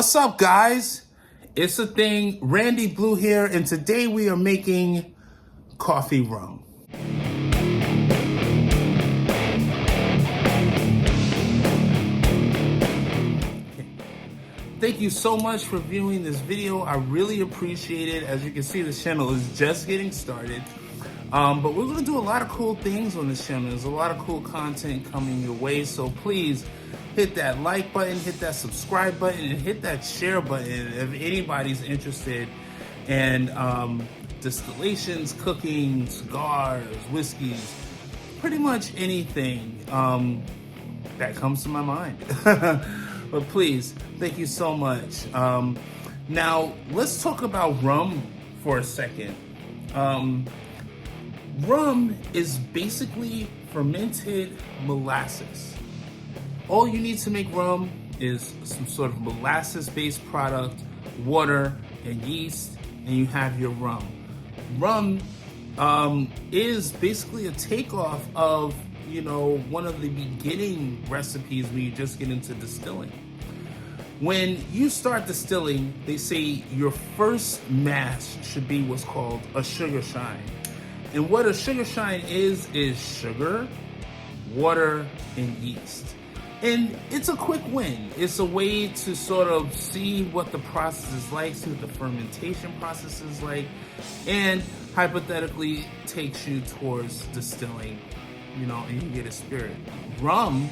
What's up, guys? It's a thing. Randy Blue here, and today we are making coffee rum. Thank you so much for viewing this video. I really appreciate it. As you can see, the channel is just getting started. But we're gonna do a lot of cool things on this channel. There's a lot of cool content coming your way, so please hit that like button, hit that subscribe button, and hit that share button if anybody's interested in distillations, cooking, cigars, whiskeys, pretty much anything that comes to my mind. But please, thank you so much. Now, let's talk about rum for a second. Rum is basically fermented molasses. All you need to make rum is some sort of molasses-based product, water, and yeast, and you have your rum. Rum is basically a takeoff of, one of the beginning recipes when you just get into distilling. When you start distilling, they say your first mash should be what's called a sugar shine. And what a sugar shine is sugar, water, and yeast. And it's a quick win. It's a way to sort of see what the process is like, see what the fermentation process is like, and hypothetically takes you towards distilling, and you get a spirit. Rum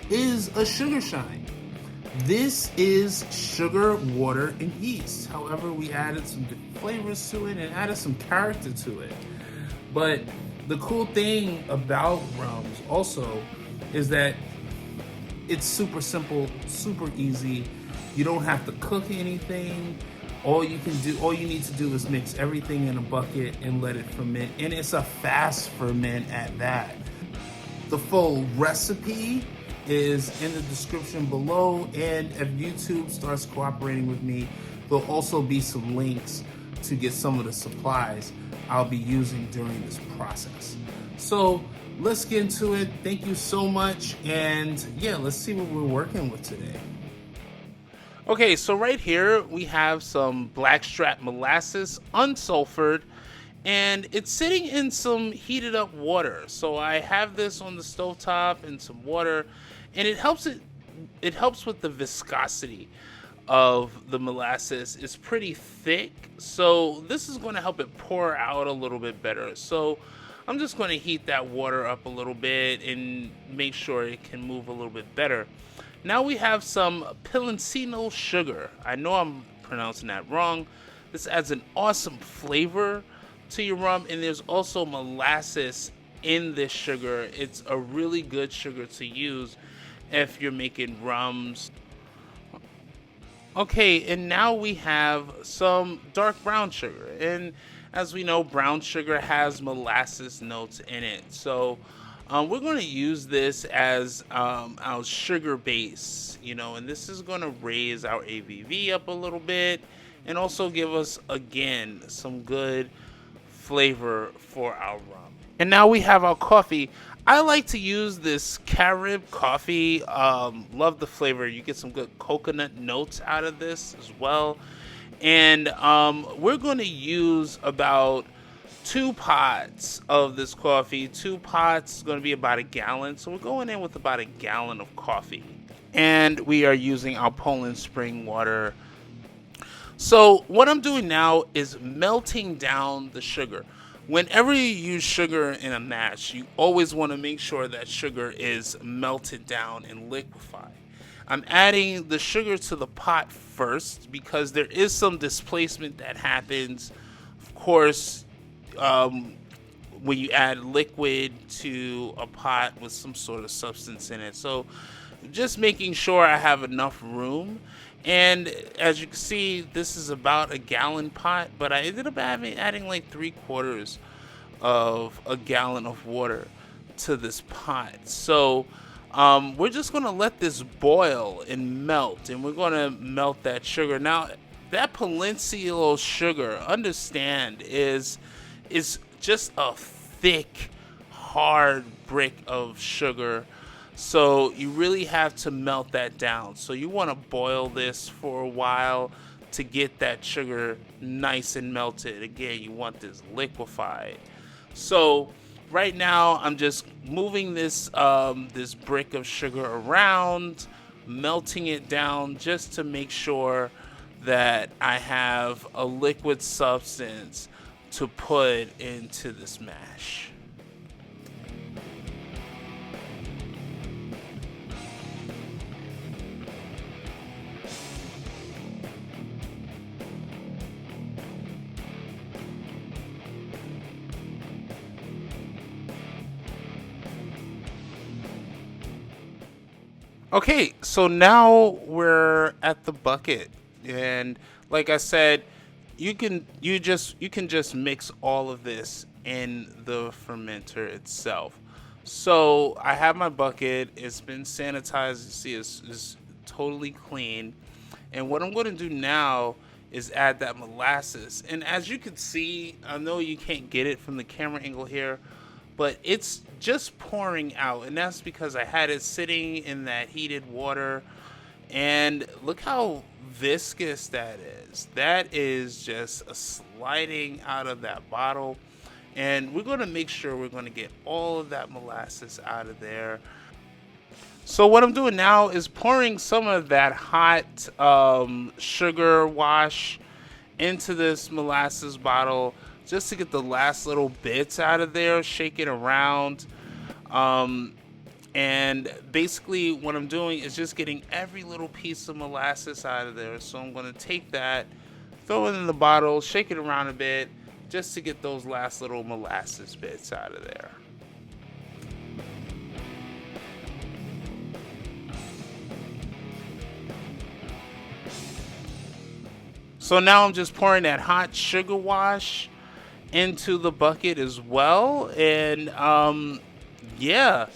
is a sugar shine. This is sugar, water, and yeast. However, we added some different flavors to it and added some character to it. But the cool thing about rums also is that it's super simple, super easy. You don't have to cook anything. All you need to do is mix everything in a bucket and let it ferment. And it's a fast ferment at that. The full recipe is in the description below, and if YouTube starts cooperating with me, there'll also be some links to get some of the supplies I'll be using during this process. So let's get into it. Thank you so much, and yeah, let's see what we're working with today. Okay, so right here we have some blackstrap molasses, unsulfured, and it's sitting in some heated up water. So I have this on the stovetop in some water, and it helps with the viscosity of the molasses. It's pretty thick, so this is going to help it pour out a little bit better. So I'm just going to heat that water up a little bit and make sure it can move a little bit better. Now we have some Panela sugar. I know I'm pronouncing that wrong. This adds an awesome flavor to your rum, and there's also molasses in this sugar. It's a really good sugar to use if you're making rums. Okay, and now we have some dark brown sugar, and as we know, brown sugar has molasses notes in it. So we're going to use this as our sugar base, and this is going to raise our ABV up a little bit and also give us, again, some good flavor for our rum. And now we have our coffee. I like to use this Carib coffee. Love the flavor. You get some good coconut notes out of this as well. And we're going to use about 2 pots of this coffee. 2 pots is going to be about 1 gallon. So we're going in with about 1 gallon of coffee. And we are using our Poland Spring water. So what I'm doing now is melting down the sugar. Whenever you use sugar in a mash, you always want to make sure that sugar is melted down and liquefied. I'm adding the sugar to the pot first because there is some displacement that happens. Of course, when you add liquid to a pot with some sort of substance in it. So just making sure I have enough room. And as you can see, this is about 1 gallon pot, but I ended up adding like 3/4 of a gallon of water to this pot. So we're just going to let this boil and melt, and we're going to melt that sugar. Now, that Panela sugar, understand, is just a thick, hard brick of sugar. So you really have to melt that down. So you want to boil this for a while to get that sugar nice and melted. Again, you want this liquefied. So right now I'm just moving this brick of sugar around, melting it down just to make sure that I have a liquid substance to put into this mash. Okay, so now we're at the bucket, and like I said, you can just mix all of this in the fermenter itself. So I have my bucket. It's been sanitized. You see, it's totally clean. And what I'm going to do now is add that molasses. And as you can see, I know you can't get it from the camera angle here, but it's just pouring out, and that's because I had it sitting in that heated water. And look how viscous that is. That is just a sliding out of that bottle. And we're going to make sure we're going to get all of that molasses out of there. So what I'm doing now is pouring some of that hot sugar wash into this molasses bottle just to get the last little bits out of there, shake it around. And basically what I'm doing is just getting every little piece of molasses out of there. So I'm going to take that, throw it in the bottle, shake it around a bit just to get those last little molasses bits out of there. So now I'm just pouring that hot sugar wash into the bucket as well. And yeah.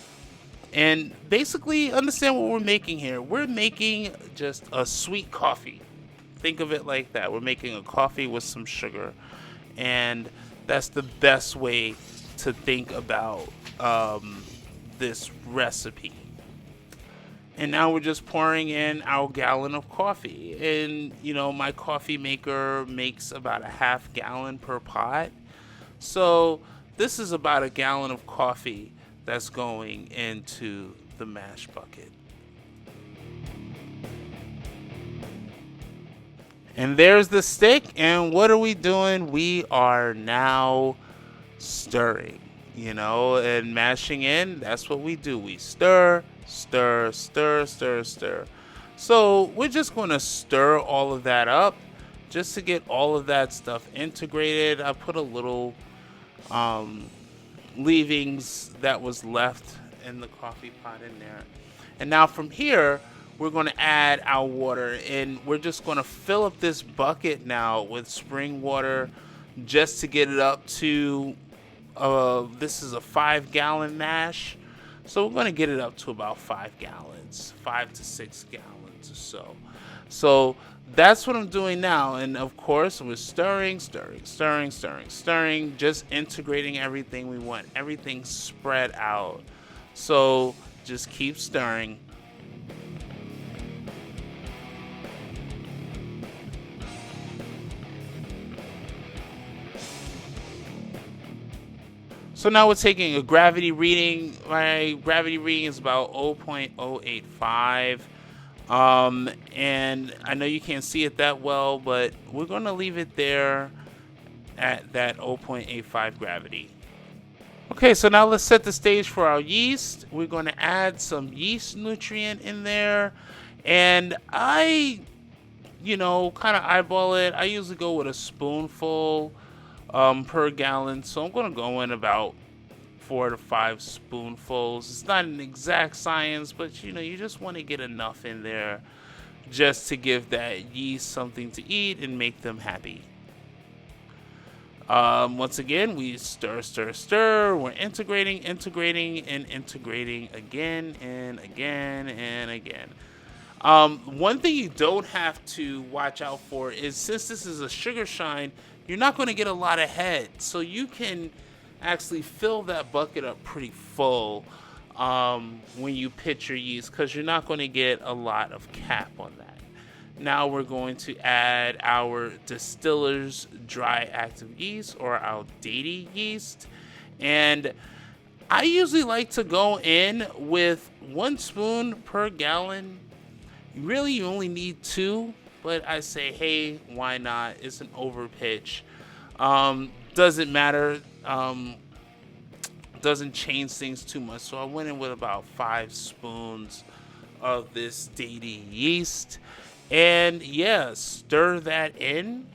And basically understand what we're making here. We're making just a sweet coffee. Think of it like that. We're making a coffee with some sugar. And that's the best way to think about this recipe. And now we're just pouring in our gallon of coffee. And, you know, my coffee maker makes about a half gallon per pot. So this is about a gallon of coffee that's going into the mash bucket. And there's the stick. And what are we doing? We are now stirring, you know, and mashing in. That's what we do. We stir, stir, stir, stir, stir. So we're just going to stir all of that up just to get all of that stuff integrated. I put a little leavings that was left in the coffee pot in there. And now from here, we're going to add our water, and we're just going to fill up this bucket now with spring water just to get it up to this is a 5-gallon mash. So we're going to get it up to about 5 gallons, 5 to 6 gallons or so. So that's what I'm doing now. And of course, we're stirring, stirring, stirring, stirring, stirring, just integrating everything. We want everything spread out. So just keep stirring. So now we're taking a gravity reading. My gravity reading is about 0.085. And I know you can't see it that well, but we're going to leave it there at that 0.85 gravity. Okay, so now let's set the stage for our yeast. We're going to add some yeast nutrient in there. And I, kind of eyeball it. I usually go with a spoonful per gallon. So I'm going to go in about 4 to 5 spoonfuls. It's not an exact science, but you just want to get enough in there just to give that yeast something to eat and make them happy. Once again, we stir, stir, stir. We're integrating, integrating, and integrating again and again and again. One thing you don't have to watch out for is, since this is a sugar shine, you're not going to get a lot of head. So you can actually fill that bucket up pretty full when you pitch your yeast, because you're not going to get a lot of cap on that. Now we're going to add our distiller's dry active yeast, or our DADY yeast. And I usually like to go in with 1 spoon per gallon. Really, you only need 2, but I say, hey, why not? It's an overpitch. Doesn't matter. Doesn't change things too much. So I went in with about 5 spoons of this DADY yeast. And yeah, stir that in.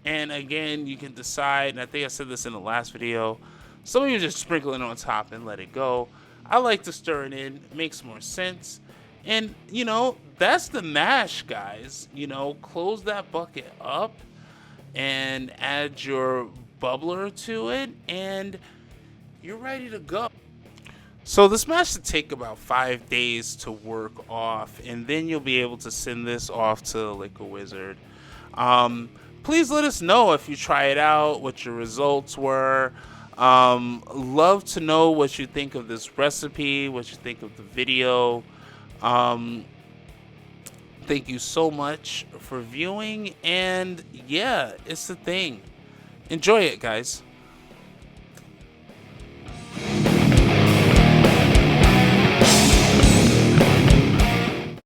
And again, you can decide, and I think I said this in the last video, some of you just sprinkle it on top and let it go. I like to stir it in, it makes more sense. And you know, that's the mash, guys. You know, close that bucket up and add your bubbler to it, and you're ready to go. So this mash should take about 5 days to work off, and then you'll be able to send this off to the Liquor Wizard. Please let us know if you try it out, what your results were. Love to know what you think of this recipe, what you think of the video. Thank you so much for viewing, and yeah, it's the thing. Enjoy it, guys.